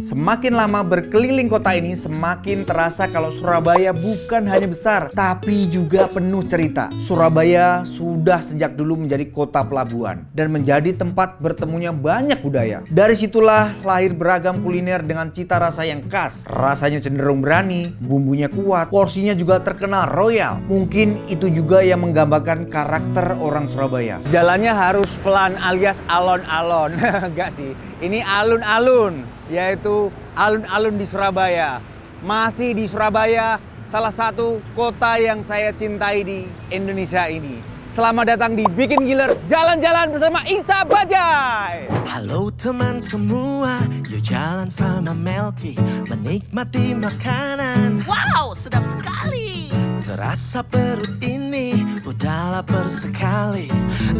Semakin lama berkeliling kota ini, semakin terasa kalau Surabaya bukan hanya besar, tapi juga penuh cerita. Surabaya sudah sejak dulu menjadi kota pelabuhan dan menjadi tempat bertemunya banyak budaya. Dari situlah lahir beragam kuliner dengan cita rasa yang khas. Rasanya cenderung berani, bumbunya kuat, porsinya juga terkenal royal. Mungkin itu juga yang menggambarkan karakter orang Surabaya. Jalannya harus pelan alias alon-alon. Enggak sih, ini alun-alun, yaitu alun-alun di Surabaya. Masih di Surabaya, salah satu kota yang saya cintai di Indonesia ini. Selamat datang di Bikin Giler, jalan-jalan bersama Isa Bajaj. Halo teman semua, yuk jalan sama Melki, menikmati makanan. Wow, sedap sekali. Terasa perut ini udah lapar sekali.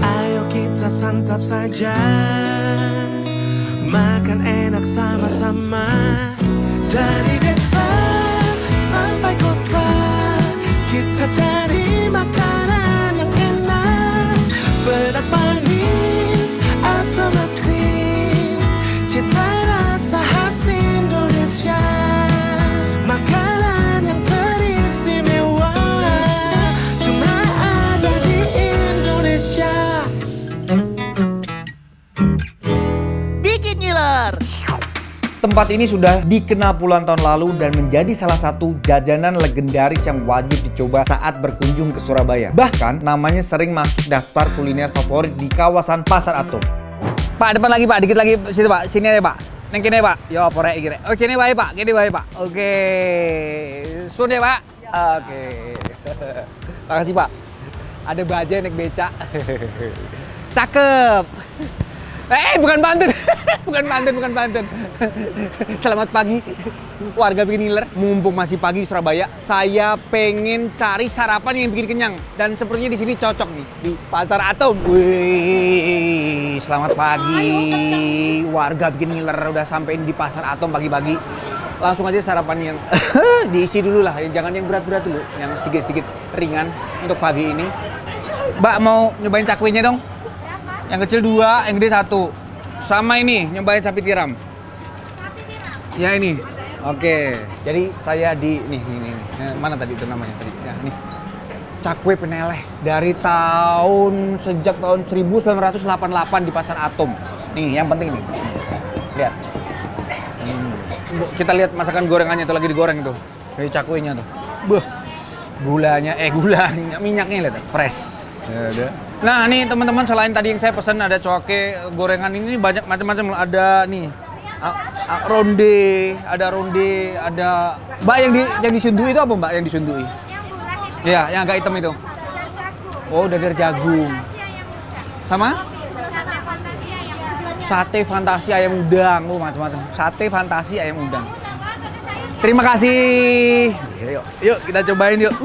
Ayo kita santap saja, makan enak sama-sama. Dari desa sampai kota, kita cari makanan yang enak. Pedas manis, asam asin, cita rasa khas Indonesia. Makanan yang teristimewa cuma ada di Indonesia. Bikin Giler. Tempat ini sudah dikenal puluhan tahun lalu dan menjadi salah satu jajanan legendaris yang wajib dicoba saat berkunjung ke Surabaya. Bahkan namanya sering masuk daftar kuliner favorit di kawasan Pasar Atom. Pak, depan lagi Pak, dikit lagi situ Pak, sini aja Pak. Neng kene Pak, yo porek iki rek. Oh kene wae Pak, kene wae Pak. Oke. Sun ya Pak. Oke. Makasih Pak. Ada bajai naik becak. Cakep. Bukan pantun. bukan pantun. Selamat pagi warga Bikin Giler. Mumpung masih pagi di Surabaya, saya pengen cari sarapan yang bikin kenyang. Dan sepertinya di sini cocok nih, di Pasar Atom. Wih, selamat pagi warga Bikin Giler, udah sampein di Pasar Atom pagi-pagi. Langsung aja sarapan yang diisi dulu lah, jangan yang berat-berat dulu, yang sedikit-sedikit ringan untuk pagi ini. Mbak mau nyobain cakwenya dong? Yang kecil 2, yang gede 1. Sama ini, nyobain sapi tiram. Ya ini. Oke. Jadi saya di nih. Mana tadi itu namanya tadi? Ya, nih. Cakwe peneleh dari sejak tahun 1988 di Pasar Atom. Nih, yang penting nih. Lihat. Kita lihat masakan gorengannya tuh lagi digoreng itu. Dari cakwenya tuh. Beuh. Gulanya, minyaknya lihat, fresh. Ya, ada. Nah nih teman-teman, selain tadi yang saya pesan ada coke gorengan ini banyak macam-macam. Ada nih ronde, ada mbak yang disundui itu apa mbak yang disundui? Yang bulat itu. Iya, yang agak hitam itu. Oh, dadar jagung. Sama? Sate fantasi ayam udang. Sate fantasi ayam udang. Oh, macam-macam. Sate fantasi ayam udang. Terima kasih. Yuk kita cobain yuk.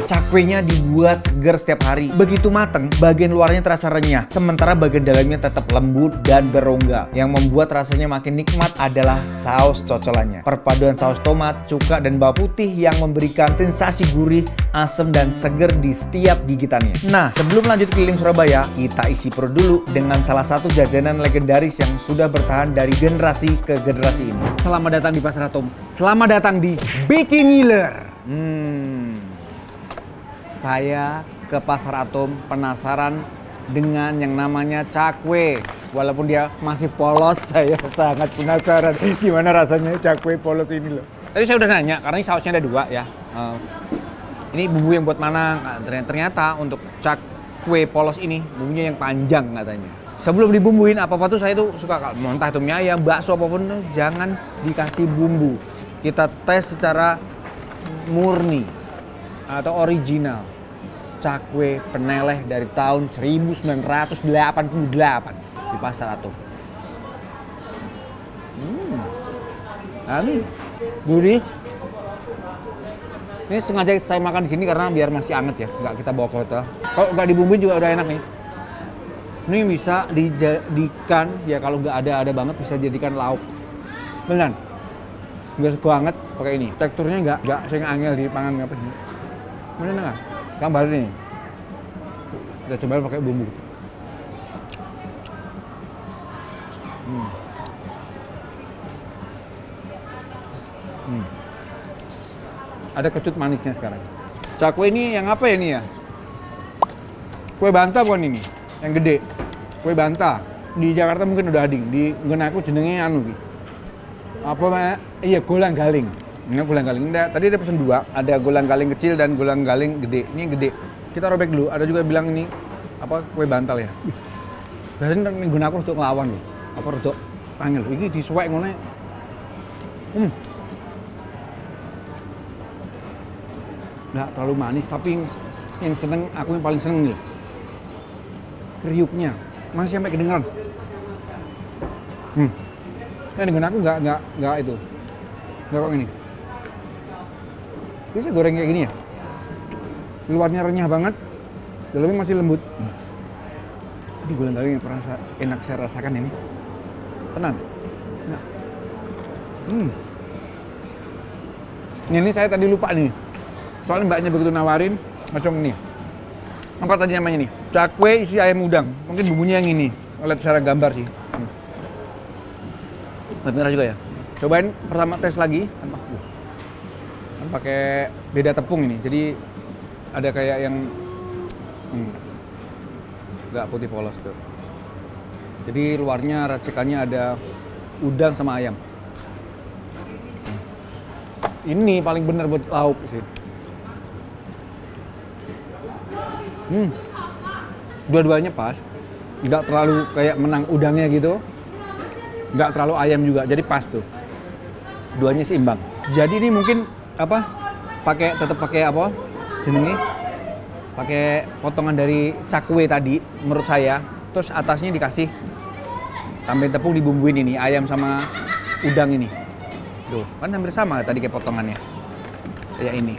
Cakwenya dibuat segar setiap hari. Begitu mateng, bagian luarnya terasa renyah, sementara bagian dalamnya tetap lembut dan berongga. Yang membuat rasanya makin nikmat adalah saus cocolannya. Perpaduan saus tomat, cuka, dan bawang putih yang memberikan sensasi gurih, asam, dan segar di setiap gigitannya. Nah, sebelum lanjut keliling Surabaya, kita isi perut dulu dengan salah satu jajanan legendaris yang sudah bertahan dari generasi ke generasi ini. Selamat datang di Pasar Atom. Selamat datang di Bikin Giler. Saya ke Pasar Atom penasaran dengan yang namanya cakwe. Walaupun dia masih polos, saya sangat penasaran gimana rasanya cakwe polos ini loh. Tadi saya udah nanya, karena ini sausnya ada 2 ya. Ini bumbu yang buat mana? Nah, ternyata untuk cakwe polos ini bumbunya yang panjang katanya. Sebelum dibumbuin apa-apa tuh saya tuh suka, entah itu mie ayam, bakso apapun tuh jangan dikasih bumbu. Kita tes secara murni atau original. Cakwe peneleh dari tahun 1988 di Pasar Atom. Ini gurih. Ini sengaja saya makan di sini karena biar masih anget ya, nggak kita bawa ke hotel. Kalau nggak dibumbuin juga udah enak nih. Ini bisa dijadikan, ya kalau nggak ada banget bisa dijadikan lauk. Beneran. Nggak suka banget pakai ini. Teksturnya nggak saya angel di pangan apa sih. Mana nggak? Gambar nih. Kita coba pakai bumbu. Ada kecut manisnya sekarang. Cakwe ini yang apa ya ini ya? Kue banta bukan ini? Yang gede. Kue banta. Di Jakarta mungkin udah ading. Di nggon aku jenenge anu ki. Apa namanya? Iya, golang galing. Ini golang galing. Tadi ada pesen 2, ada golang galing kecil dan golang galing gede. Ini yang gede. Kita robek dulu. Ada juga bilang ini apa kue bantal ya. Biasanya nggon aku untuk ngelawan loh. Apa rodok angel. Iki disuwek ngono. Nggak terlalu manis, tapi yang seneng, aku yang paling seneng nih kriuknya masih sampai kedengeran. Nah dengan aku nggak itu, nggak kok ini. Bisa goreng kayak gini ya, luarnya renyah banget, dalamnya masih lembut. Ini golang galing yang pernah enak saya rasakan ini, tenang. Nah. Ini saya tadi lupa nih. Soalnya mbaknya begitu nawarin, macam ini. Apa tadi namanya nih? Cakwe isi ayam udang. Mungkin bumbunya yang ini. Lihat secara gambar sih. Merah juga ya. Cobain pertama tes lagi. Kan pakai beda tepung ini. Jadi ada kayak yang nggak putih polos tuh. Jadi luarnya racikannya ada udang sama ayam. Ini paling bener buat lauk sih. Dua-duanya pas, nggak terlalu kayak menang udangnya gitu, nggak terlalu ayam juga, jadi pas tuh. Duanya seimbang. Jadi ini mungkin apa? Tetap pakai apa? Jenenge? Pakai potongan dari cakwe tadi, menurut saya. Terus atasnya dikasih tambahin tepung, dibumbuin ini ayam sama udang ini. Tuh, kan hampir sama tadi kayak potongannya. Kayak ini.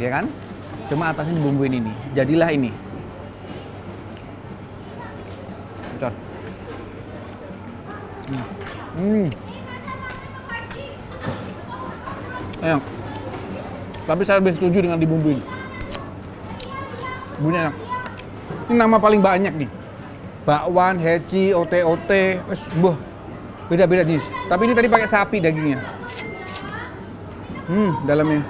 Ya kan? Cuma atasnya dibumbuin ini. Jadilah ini. Cocok. Enak. Tapi saya lebih setuju dengan dibumbuin. Bumbunya enak. Ini nama paling banyak nih. Bakwan, heci, ote-ote, beda-beda jenis. Tapi ini tadi pakai sapi dagingnya. Dalamnya.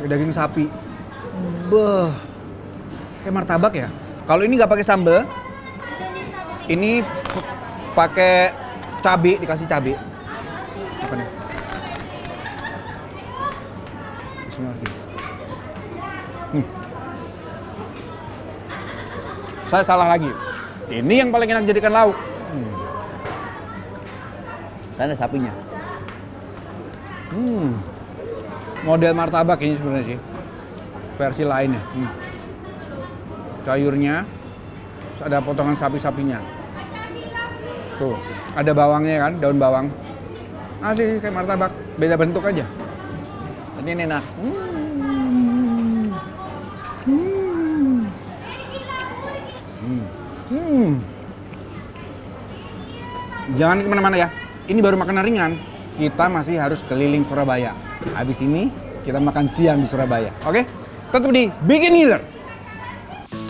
Daging sapi. Kayak martabak ya. Kalau ini nggak pakai sambal. Ini pakai cabai, dikasih cabai. Apa nih? Saya salah lagi. Ini yang paling enak jadikan lauk. Karena sapinya. Model martabak ini sebenarnya sih. Versi lainnya. Sayurnya, ada potongan sapi-sapinya. Tuh, ada bawangnya kan, daun bawang. Asli kayak martabak, beda bentuk aja. Ini enak. Jangan kemana-mana ya. Ini baru makanan ringan. Kita masih harus keliling Surabaya. Habis ini kita makan siang di Surabaya. Oke? Tetap di Bikin Ngiler.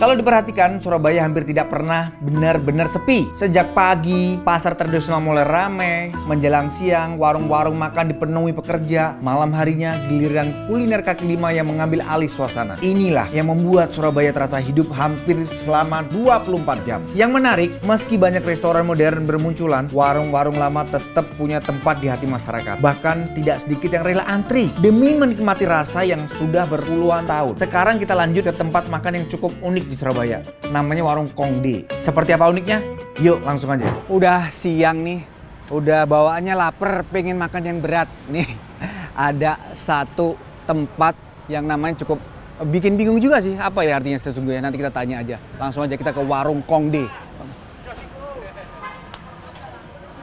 Kalau diperhatikan, Surabaya hampir tidak pernah benar-benar sepi. Sejak pagi, pasar tradisional mulai ramai. Menjelang siang, warung-warung makan dipenuhi pekerja. Malam harinya, giliran kuliner kaki lima yang mengambil alih suasana. Inilah yang membuat Surabaya terasa hidup hampir selama 24 jam. Yang menarik, meski banyak restoran modern bermunculan, warung-warung lama tetap punya tempat di hati masyarakat. Bahkan tidak sedikit yang rela antri demi menikmati rasa yang sudah berpuluhan tahun. Sekarang kita lanjut ke tempat makan yang cukup unik di Surabaya. Namanya Warung Kongde. Seperti apa uniknya? Yuk langsung aja. Udah siang nih. Udah bawaannya lapar, pengen makan yang berat. Nih, ada satu tempat yang namanya cukup bikin bingung juga sih. Apa ya artinya sesungguhnya? Nanti kita tanya aja. Langsung aja kita ke Warung Kongde.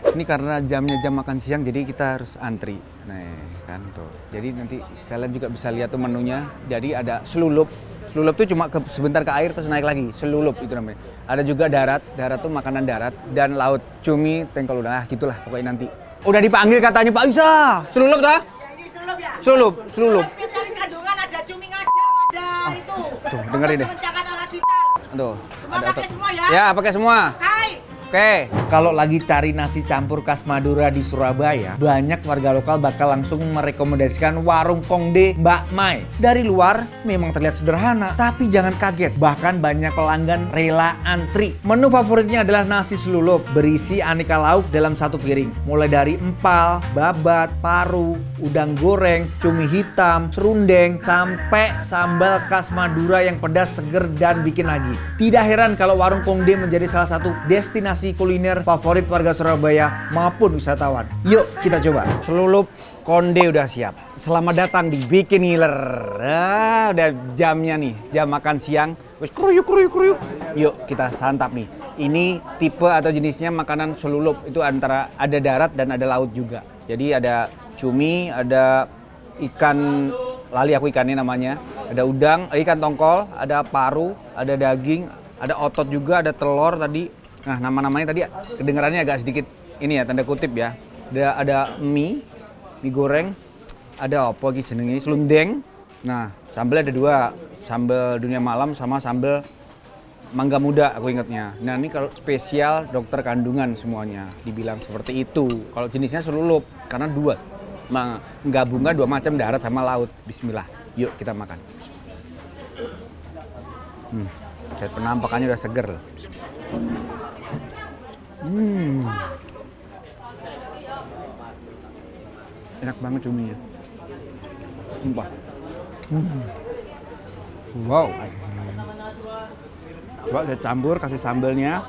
Ini karena jamnya jam makan siang, jadi kita harus antri. Nih, kan tuh. Jadi nanti kalian juga bisa lihat tuh menunya. Jadi ada selulup. Selulup tuh cuma sebentar ke air terus naik lagi. Selulup itu namanya. Ada juga darat. Darat tuh makanan darat. Dan laut. Cumi, tengkol udang. Gitulah pokoknya nanti. Udah dipanggil katanya Pak Isa. Selulup dah? Ya ini selulup ya? Selulup. Spesialis kandungan ada cumi ngajang, ada itu. Tuh, dengerin deh. Pengencakan alat vital. Tuh. Semua ada pakai otot. semua ya? Ya, pakai semua. Hai, Oke, kalau lagi cari nasi campur khas Madura di Surabaya, banyak warga lokal bakal langsung merekomendasikan warung Kongde Mbak Mai. Dari luar memang terlihat sederhana, tapi jangan kaget, bahkan banyak pelanggan rela antri. Menu favoritnya adalah nasi selulup, berisi aneka lauk dalam satu piring. Mulai dari empal, babat, paru, udang goreng, cumi hitam, serundeng, sampai sambal khas Madura yang pedas, seger, dan bikin lagi. Tidak heran kalau warung Kongde menjadi salah satu destinasi kuliner favorit warga Surabaya maupun wisatawan. Yuk kita coba. Selulup Konde udah siap. Selamat datang di Bikin Ngiler. Nah, udah jamnya nih, jam makan siang. Wes kruyuk. Yuk kita santap nih. Ini tipe atau jenisnya makanan selulup. Itu antara ada darat dan ada laut juga. Jadi ada cumi, ada ikan, lali aku ikannya namanya. Ada udang, ikan tongkol, ada paru, ada daging, ada otot juga, ada telur tadi. Nah, nama-namanya tadi kedengarannya agak sedikit ini ya, tanda kutip ya. Ada mie goreng, ada apa lagi jenenge, selundeng. Nah, sambal ada dua, sambal dunia malam sama sambal mangga muda aku ingatnya. Nah, ini kalau spesial dokter kandungan semuanya dibilang seperti itu. Kalau jenisnya selulup karena dua, menggabungkan dua macam darat sama laut. Bismillah, yuk kita makan. Lihat penampakannya udah seger loh. Enak banget cuminya. Sumpah. Wow. Coba saya campur, kasih sambalnya.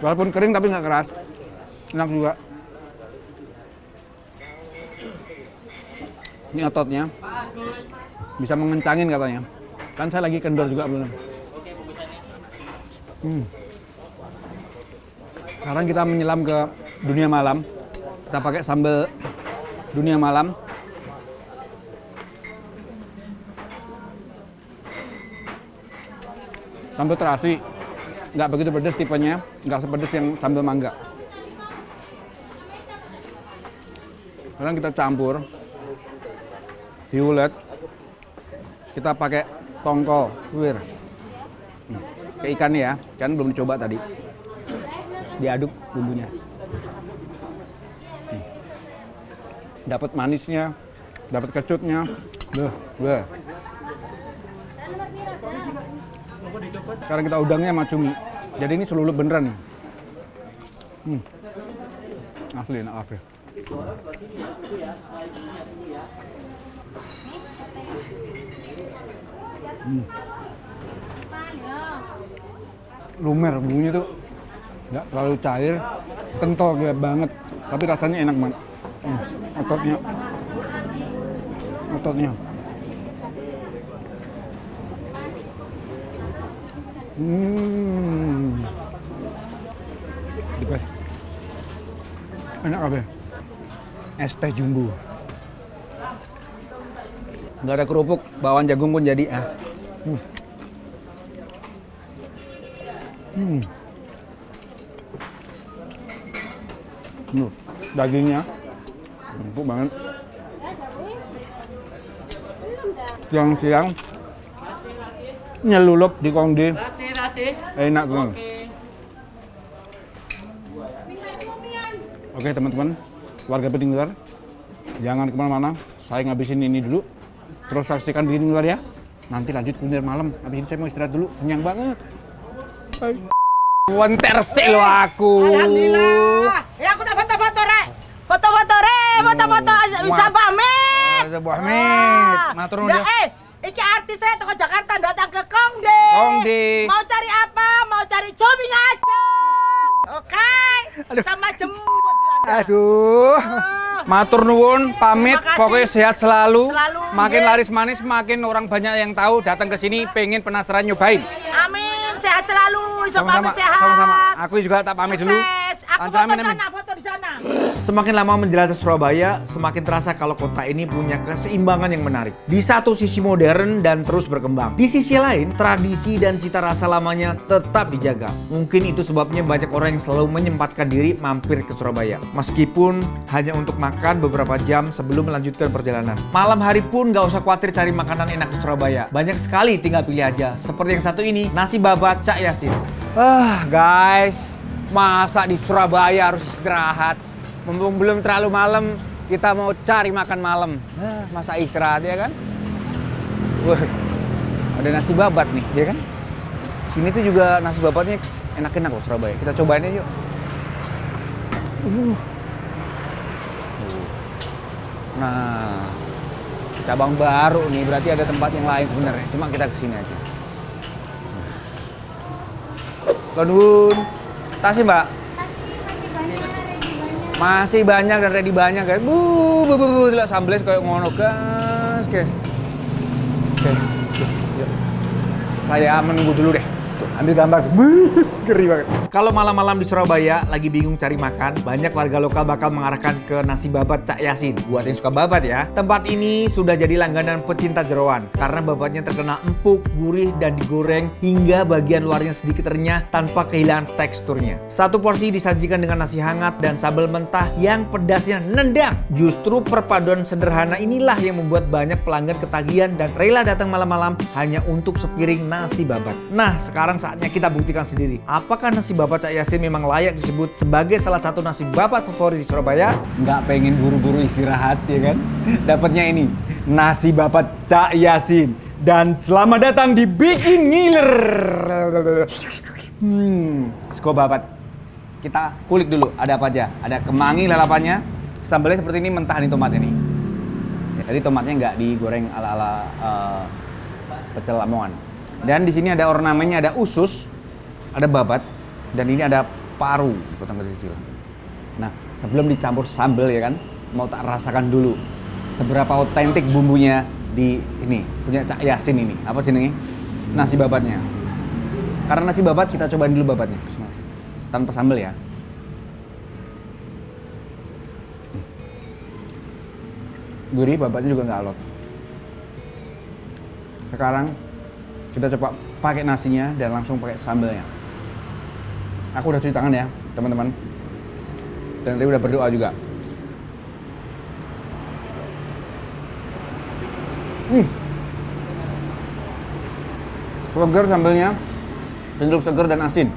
Walaupun kering tapi nggak keras. Enak juga. Ini ototnya. Bisa mengencangin katanya. Kan saya lagi kendor juga belum. Sekarang kita menyelam ke dunia malam. Kita pakai sambal dunia malam. Sambal terasi. Nggak begitu pedas tipenya. Nggak sepedas yang sambal mangga. Sekarang kita campur. Diulet. Kita pakai tongkol, wir. Kayak ikannya ya, ikan belum dicoba tadi. Terus diaduk bumbunya. Dapat manisnya, dapat kecutnya. Beuh. Sekarang kita udangnya sama cumi. Jadi ini selulup beneran nih. Asli enak apa? Lumer, bumbunya tuh nggak terlalu cair, kental kayak banget, tapi rasanya enak banget. Ototnya. Dipes. Enak apa? Es teh jumbo. Nggak ada kerupuk, bawang jagung pun jadi ah. Dagingnya empuk banget. Siang-siang nyelulup di Kongde. Enak banget. Oke teman-teman, warga Bikin Ngiler, jangan kemana-mana. Saya ngabisin ini dulu. Terus saksikan Bikin Ngiler ya. Nanti lanjut kuliner malam. Habis ini saya mau istirahat dulu. Kenyang banget. Wenter sih lo aku. Alhamdulillah. Ya aku tak foto-foto rek. Foto-foto bisa pamit. Bisa pamit. Matur nuwun. Iki artis saya toko Jakarta datang ke Kongde. Mau cari apa? Mau cari cumi ngaceng. Oke. Sama jembut. Aduh. Matur nuwun, pamit. Makasih. Pokoknya sehat selalu. Makin ya. laris manis, makin orang banyak yang tahu datang ke sini pengen penasaran nyobain. Amin, sehat selalu. Sama-sama. Sehat. Sama-sama. Aku juga tak pamit dulu. Sukses. Aku Lancar, foto amin, di amin. sana, foto di sana. semakin lama menjelajah Surabaya, semakin terasa kalau kota ini punya keseimbangan yang menarik. Di satu sisi modern dan terus berkembang. Di sisi lain, tradisi dan cita rasa lamanya tetap dijaga. Mungkin itu sebabnya banyak orang yang selalu menyempatkan diri mampir ke Surabaya. Meskipun hanya untuk makan beberapa jam sebelum melanjutkan perjalanan. Malam hari pun gak usah khawatir cari makanan enak di Surabaya. Banyak sekali, tinggal pilih aja. Seperti yang satu ini, nasi babat Cak Yasin. Guys, masa di Surabaya harus istirahat? Mumpung belum terlalu malam, kita mau cari makan malam. Masa istirahat ya kan? Wah, ada nasi babat nih, ya kan? Sini tuh juga nasi babatnya enak-enak loh Surabaya. Kita cobain aja yuk. Nah, cabang baru nih, berarti ada tempat yang lain sebenarnya. Cuma kita kesini aja. Nuhun. Tasih mbak. Masih banyak dan ready banyak guys. Tidak sambelnya kayak ngono guys. Oke. Yuk. Saya menunggu dulu deh. Ambil gambar. Ngeri banget. Kalau malam-malam di Surabaya lagi bingung cari makan, banyak warga lokal bakal mengarahkan ke nasi babat Cak Yasin. Buat yang suka babat ya. Tempat ini sudah jadi langganan pecinta jeroan karena babatnya terkenal empuk, gurih dan digoreng hingga bagian luarnya sedikit renyah tanpa kehilangan teksturnya. Satu porsi disajikan dengan nasi hangat dan sambal mentah yang pedasnya nendang. Justru perpaduan sederhana inilah yang membuat banyak pelanggan ketagihan dan rela datang malam-malam hanya untuk sepiring nasi babat. Nah, sekarang saatnya kita buktikan sendiri. Apakah nasi babat Cak Yasin memang layak disebut sebagai salah satu nasi babat favorit di Surabaya? Nggak pengen buru-buru istirahat ya kan? Dapatnya ini, nasi babat Cak Yasin. Dan selamat datang di Bikin Ngiler. Sego babat. Kita kulik dulu, ada apa aja? Ada kemangi lalapannya, sambalnya seperti ini mentah nih tomatnya nih. Jadi tomatnya nggak digoreng ala-ala pecel Lamongan. Dan di sini ada ornamennya, ada usus, ada babat, dan ini ada paru potong kecil. Nah, sebelum dicampur sambal ya kan, mau tak rasakan dulu seberapa otentik bumbunya di ini punya Cak Yasin ini. Apa jenenge? Nasi babatnya. Karena nasi babat kita cobain dulu babatnya tanpa sambal ya. Gurih, babatnya juga nggak alot. Sekarang kita coba pakai nasinya dan langsung pakai sambalnya. Aku udah cuci tangan ya, teman-teman. Dan tadi udah berdoa juga. Seger sambalnya, cenderung seger dan asin.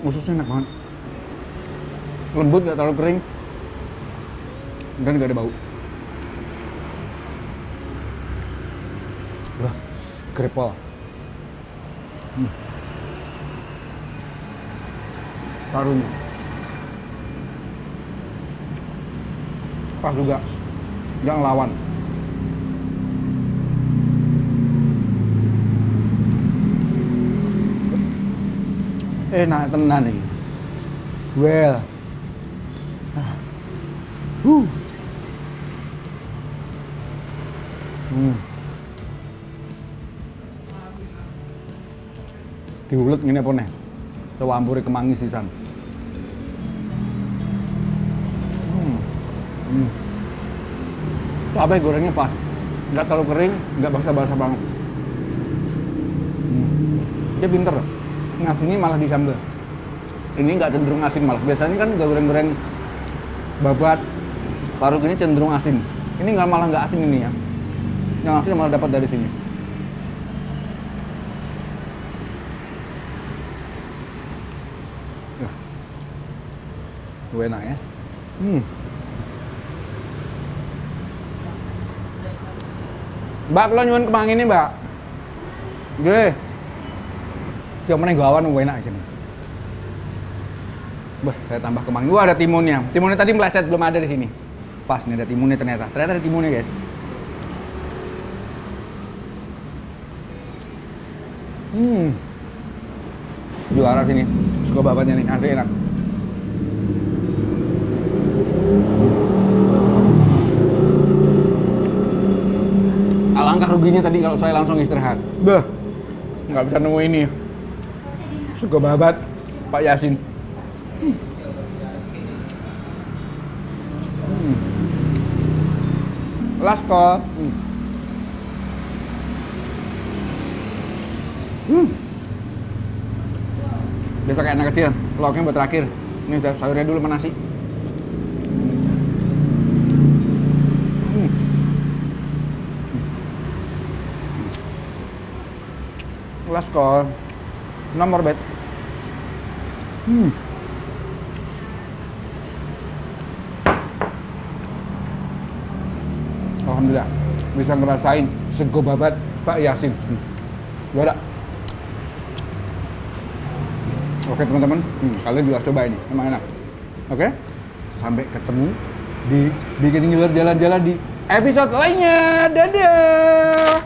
Ususnya enak banget. Lembut, gak terlalu kering, dan gak ada bau. Wah, krepol. Parunya pas juga, gak ngelawan. Enak tenan nih. Well. Diulet ngene apa neh? Campure kemangi sisan. Cabai gorengnya pas. Nggak terlalu kering, nggak basah-basah banget. Dia pinter. Ngasinnya malah di sambal. Ini nggak cenderung asin malah. Biasanya kan goreng-goreng babat paru ini cenderung asin. Ini malah nggak asin ini ya. Yang asin malah dapat dari sini. Itu enak ya. Mbak, kalau nyuwun kemangi ini, Mbak. Nggih. Yang mana gawan enak sini. Bah, saya tambah kemangi. Wah, ada timunnya. Timunnya tadi meleset, belum ada di sini. Pas nih ada timunnya ternyata. Ternyata ada timunnya, guys. Juara sini. Suka babatnya nih, asli enak. alangkah ruginya tadi kalau saya langsung istirahat. Bah, nggak bisa nemu ini. Sego babat Pak Yasin. Last call. Biasa kayak anak kecil, lauknya buat terakhir. Ini udah sayurnya dulu sama nasi. Last call. Nomor bet. Alhamdulillah bisa ngerasain sego babat Pak Yasin. Juara. Oke teman-teman, kalian juga coba ini, emang enak. Oke, sampai ketemu di Bikin Ngiler jalan-jalan di episode lainnya. Dadah.